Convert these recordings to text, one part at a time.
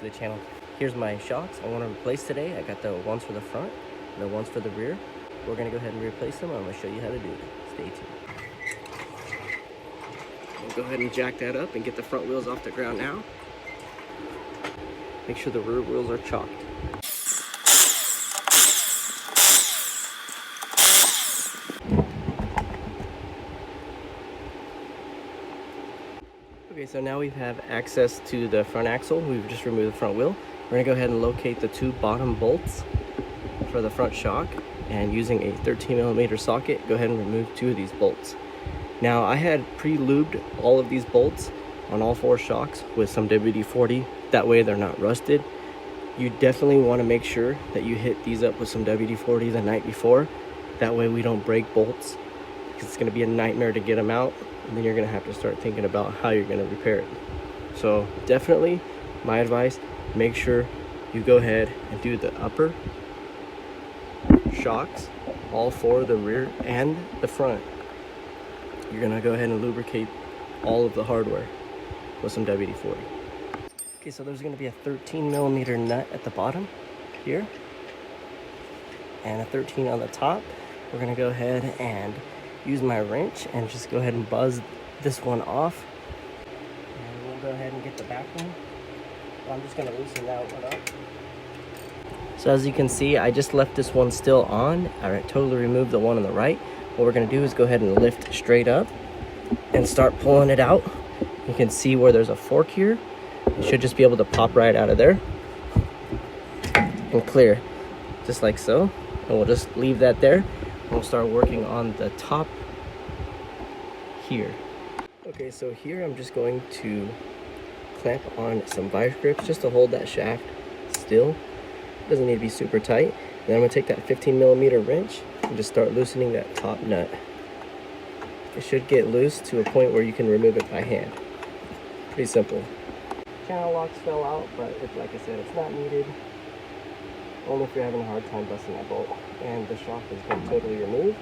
the channel. Here's my shocks I want to replace today. I got the ones for the front and the ones for the rear. We're going to go ahead and replace them. I'm going to show you how to do it. Stay tuned. We'll go ahead and jack that up and get the front wheels off the ground now. Make sure the rear wheels are chocked. Okay, so now we have access to the front axle. We've just removed the front wheel. We're gonna go ahead and locate the two bottom bolts for the front shock, and using a 13mm socket, go ahead and remove two of these bolts. Now I had pre-lubed all of these bolts on all four shocks with some WD-40. That way they're not rusted. You definitely want to make sure that you hit these up with some WD-40 the night before. That way we don't break bolts, because it's going to be a nightmare to get them out, and then you're going to have to start thinking about how you're going to repair it. So definitely, my advice, make sure you go ahead and do the upper shocks, all four, the rear and the front. You're going to go ahead and lubricate all of the hardware with some WD-40. Okay, so there's going to be a 13mm nut at the bottom here and a 13 on the top. We're going to go ahead and use my wrench and just go ahead and buzz this one off, and we'll go ahead and get the back one. I'm just going to loosen that one up. So as you can see, I just left this one still on. I totally removed the one on the right. What we're going to do is go ahead and lift straight up and start pulling it out. You can see where there's a fork here. It should just be able to pop right out of there and clear, just like so. And we'll just leave that there. We'll start working on the top here. Okay, so here I'm just going to clamp on some vice grips just to hold that shaft still. It doesn't need to be super tight. Then I'm going to take that 15mm wrench and just start loosening that top nut. It should get loose to a point where you can remove it by hand. Pretty simple. Channel locks fell out, but like I said, it's not needed. Only if you're having a hard time busting that bolt. And the shock has been totally removed.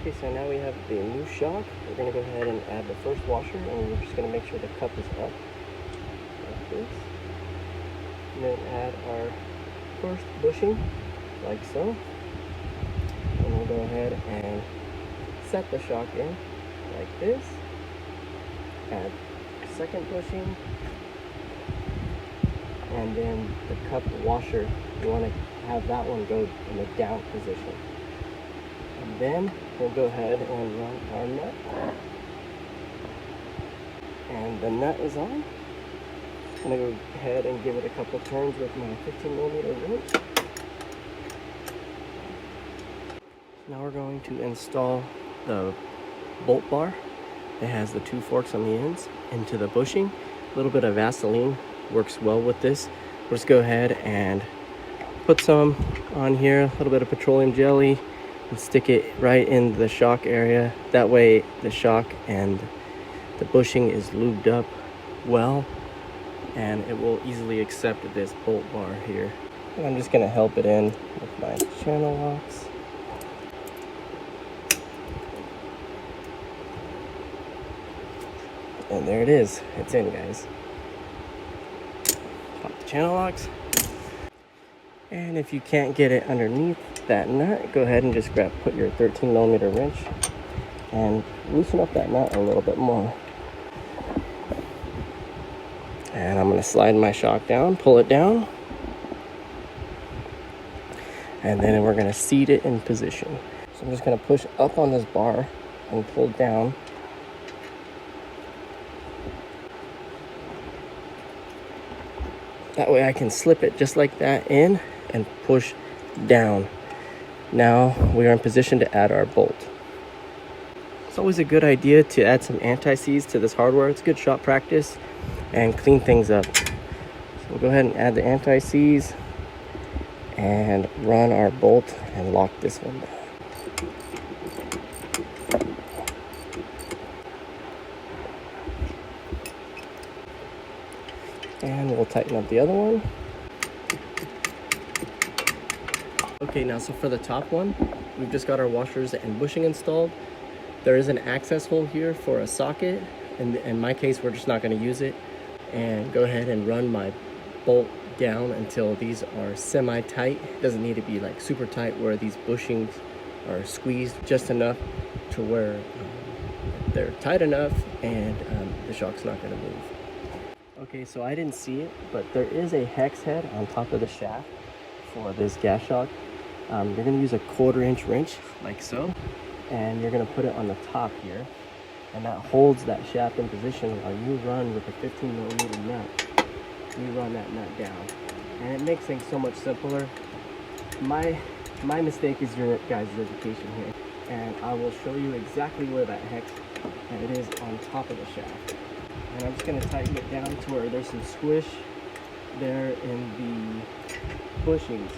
Okay, so now we have the new shock. We're going to go ahead and add the first washer, and we're just going to make sure the cup is up like this. And then add our first bushing like so. And we'll go ahead and set the shock in like this. Add second bushing. And then the cup washer, you want to have that one go in the down position. And then we'll go ahead and run our nut. And the nut is on. I'm going to go ahead and give it a couple turns with my 15mm wrench. Now we're going to install the bolt bar. It has the two forks on the ends into the bushing. A little bit of Vaseline works well with this. We'll just go ahead and put some on here, a little bit of petroleum jelly, and stick it right in the shock area. That way the shock and the bushing is lubed up well, and it will easily accept this bolt bar here. And I'm just going to help it in with my channel locks. And there it is. It's in, guys. Pop the channel locks. And if you can't get it underneath that nut, go ahead and just put your 13mm wrench and loosen up that nut a little bit more. And I'm going to slide my shock down, pull it down, and then we're going to seat it in position. So I'm just going to push up on this bar and pull down. That way I can slip it just like that in and push down. Now we are in position to add our bolt. It's always a good idea to add some anti-seize to this hardware. It's good shop practice and clean things up. So we'll go ahead and add the anti-seize and run our bolt and lock this one down. And we'll tighten up the other one. Okay, now so for the top one, we've just got our washers and bushing installed. There is an access hole here for a socket. In my case, we're just not going to use it. And go ahead and run my bolt down until these are semi-tight. It doesn't need to be like super tight where these bushings are squeezed, just enough to where they're tight enough and the shock's not going to move. Okay, so I didn't see it, but there is a hex head on top of the shaft for this gas shock. You're going to use a 1/4-inch wrench like so, and you're going to put it on the top here, and that holds that shaft in position while you run with a 15mm nut. You run that nut down, and it makes things so much simpler. My mistake is your guys' education here, and I will show you exactly where that hex head is on top of the shaft. And I'm just going to tighten it down to where there's some squish there in the bushings.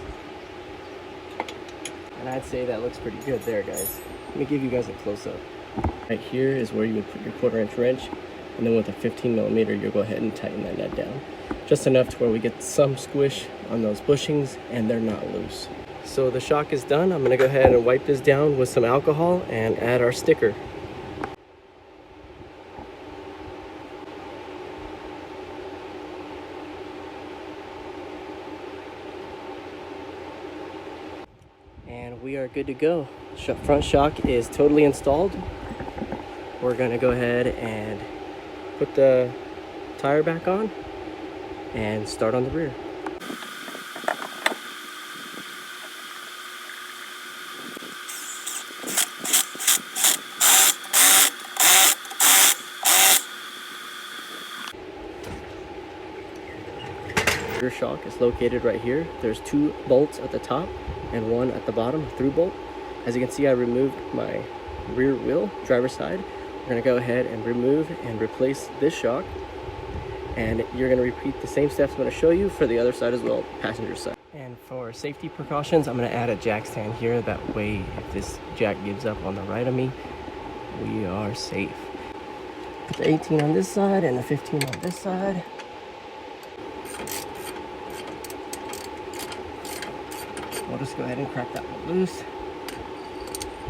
And I'd say that looks pretty good there, guys. Let me give you guys a close-up. Right here is where you would put your 1/4-inch wrench, and then with a 15mm you'll go ahead and tighten that nut down. Just enough to where we get some squish on those bushings and they're not loose. So the shock is done. I'm going to go ahead and wipe this down with some alcohol and add our sticker. And we are good to go. Front shock is totally installed. We're going to go ahead and put the tire back on and start on the rear. Rear shock is located right here. There's 2 bolts at the top and 1 at the bottom, a through bolt. As you can see, I removed my rear wheel, driver's side. We're going to go ahead and remove and replace this shock, and you're going to repeat the same steps I'm going to show you for the other side as well, passenger side. And for safety precautions, I'm going to add a jack stand here. That way, if this jack gives up on the right of me, we are safe. Put the 18 on this side and the 15 on this side. We'll just go ahead and crack that one loose.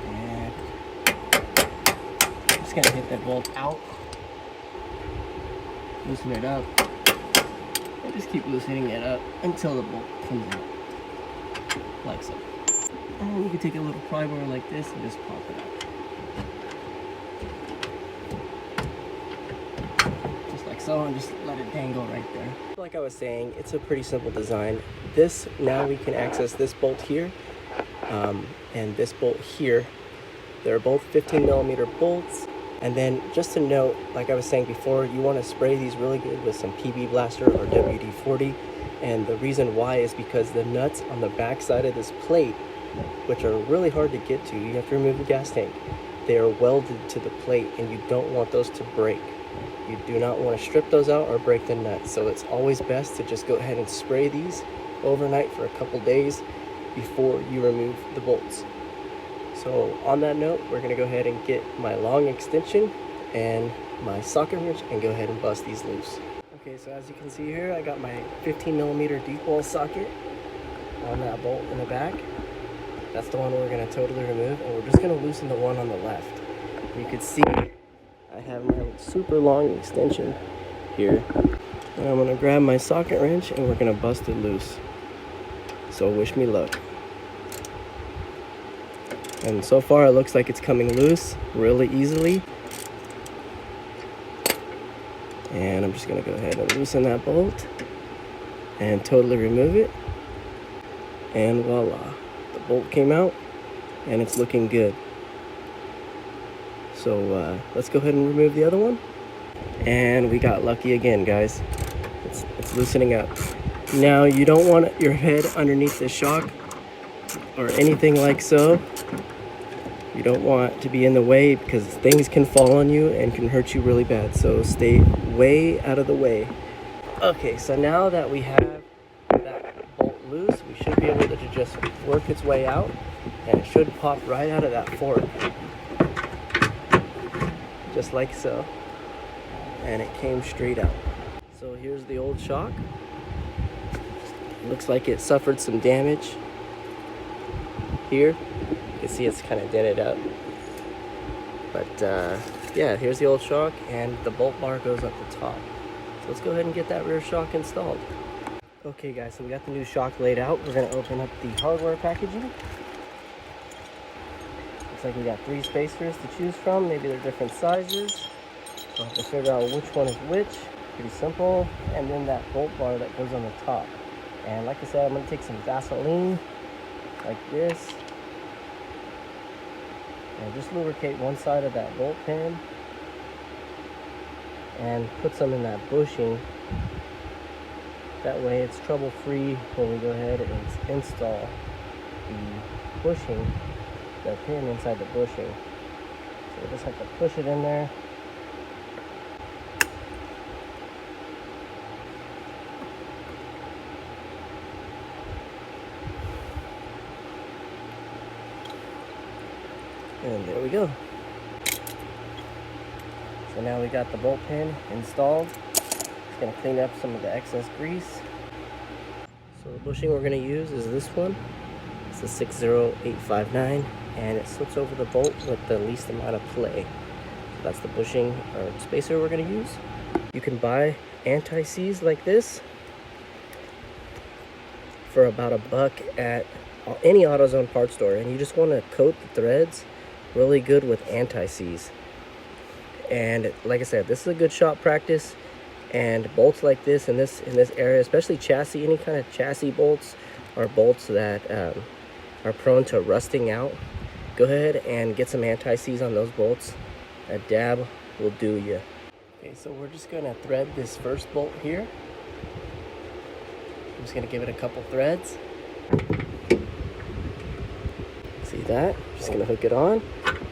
And I'm just gonna hit that bolt out, loosen it up, and just keep loosening it up until the bolt comes out, like so. And you can take a little pry bar like this and just pop it out. Just like so, and just let it dangle right there. Like I was saying, it's a pretty simple design. This, now we can access this bolt here and this bolt here. They're both 15mm bolts. And then just to note, like I was saying before, you want to spray these really good with some PB Blaster or WD-40. And the reason why is because the nuts on the back side of this plate, which are really hard to get to, you have to remove the gas tank. They are welded to the plate and you don't want those to break. You do not want to strip those out or break the nuts. So it's always best to just go ahead and spray these overnight for a couple days before you remove the bolts. So on that note, we're going to go ahead and get my long extension and my socket wrench and go ahead and bust these loose. Okay, so as you can see here, I got my 15mm deep wall socket on that bolt in the back. That's the one we're going to totally remove, and we're just going to loosen the one on the left. You can see I have my super long extension here, and I'm going to grab my socket wrench and we're going to bust it loose. So wish me luck. And so far it looks like it's coming loose really easily. And I'm just going to go ahead and loosen that bolt and totally remove it. And voila, the bolt came out and it's looking good. So let's go ahead and remove the other one. And we got lucky again, guys. It's loosening up. Now you don't want your head underneath the shock or anything like so. You don't want to be in the way because things can fall on you and can hurt you really bad. So stay way out of the way. Okay, so now that we have that bolt loose, we should be able to just work its way out, and it should pop right out of that fork. Just like so. And it came straight out. So here's the old shock. Looks like it suffered some damage here. You can see it's kind of dented up. But yeah, here's the old shock, and the bolt bar goes up the top. So let's go ahead and get that rear shock installed. Okay guys, so we got the new shock laid out. We're gonna open up the hardware packaging. Looks like we got 3 spacers to choose from. Maybe they're different sizes. So we'll have to figure out which one is which. Pretty simple. And then that bolt bar that goes on the top. And like I said, I'm gonna take some Vaseline, like this. And just lubricate one side of that bolt pin. And put some in that bushing. That way it's trouble-free when we go ahead and install the bushing, the pin inside the bushing. So we'll just have to push it in there. And there we go. So now we got the bolt pin installed. Just gonna clean up some of the excess grease. So the bushing we're gonna use is this one. It's a 60859, and it slips over the bolt with the least amount of play. So that's the bushing or spacer we're gonna use. You can buy anti-seize like this for about $1 at any AutoZone parts store, and you just want to coat the threads really good with anti-seize. And like I said, this is a good shop practice. And bolts like this in this area, especially chassis, any kind of chassis bolts or bolts that are prone to rusting out, go ahead and get some anti-seize on those bolts. A dab will do you. Okay, so we're just gonna thread this first bolt here. I'm just gonna give it a couple threads. See that? Just gonna hook it on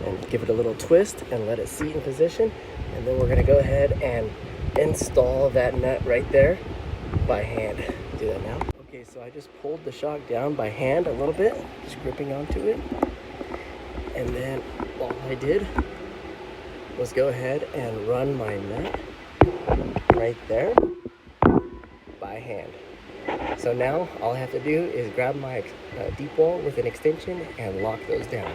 and give it a little twist and let it seat in position. And then we're gonna go ahead and install that nut right there by hand. Do that now. Okay, so I just pulled the shock down by hand a little bit, just gripping onto it. And then all I did was go ahead and run my nut right there by hand. So now all I have to do is grab my deep wall with an extension and lock those down.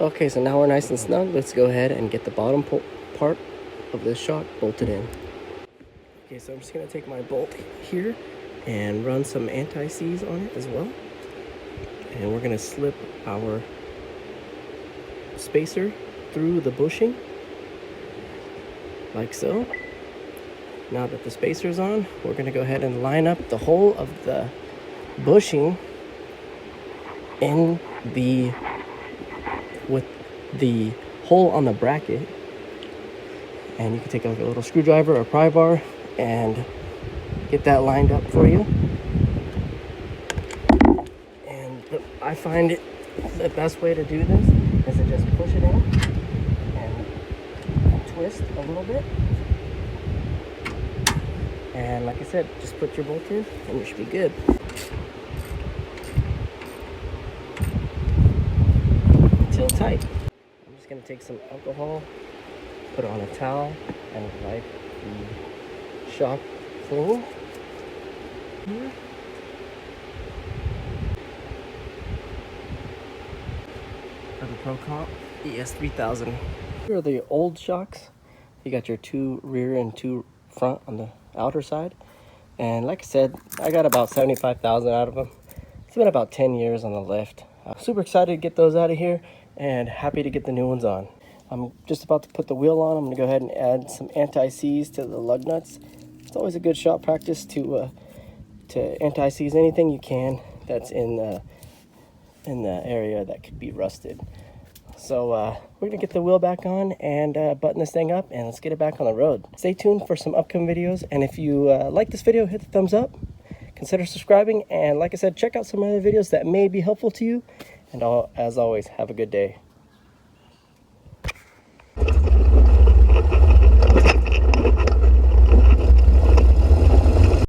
Okay, so now we're nice and snug. Let's go ahead and get the bottom part of this shock bolted in. Okay, so I'm just gonna take my bolt here and run some anti-seize on it as well. And we're gonna slip our spacer through the bushing, like so. Now that the spacer's on, we're gonna go ahead and line up the whole of the bushing in with the hole on the bracket. And you can take like a little screwdriver or pry bar and get that lined up for you. And I find it the best way to do this is to just push it in and twist a little bit. And like I said, just put your bolt in and you should be good. Until tight. I'm just gonna take some alcohol, put it on a towel, and wipe the shock clean. Here. For the Procomp ES3000. Here are the old shocks. You got your 2 rear and 2 front on the outer side. And like I said, I got about 75,000 out of them. It's been about 10 years on the lift. I'm super excited to get those out of here and happy to get the new ones on. I'm just about to put the wheel on. I'm gonna go ahead and add some anti-seize to the lug nuts. It's always a good shop practice to anti-seize anything you can that's in the area that could be rusted. So we're gonna get the wheel back on and button this thing up, and let's get it back on the road. Stay tuned for some upcoming videos, and if you like this video, hit the thumbs up, consider subscribing, and like I said, check out some other videos that may be helpful to you. And as always, have a good day.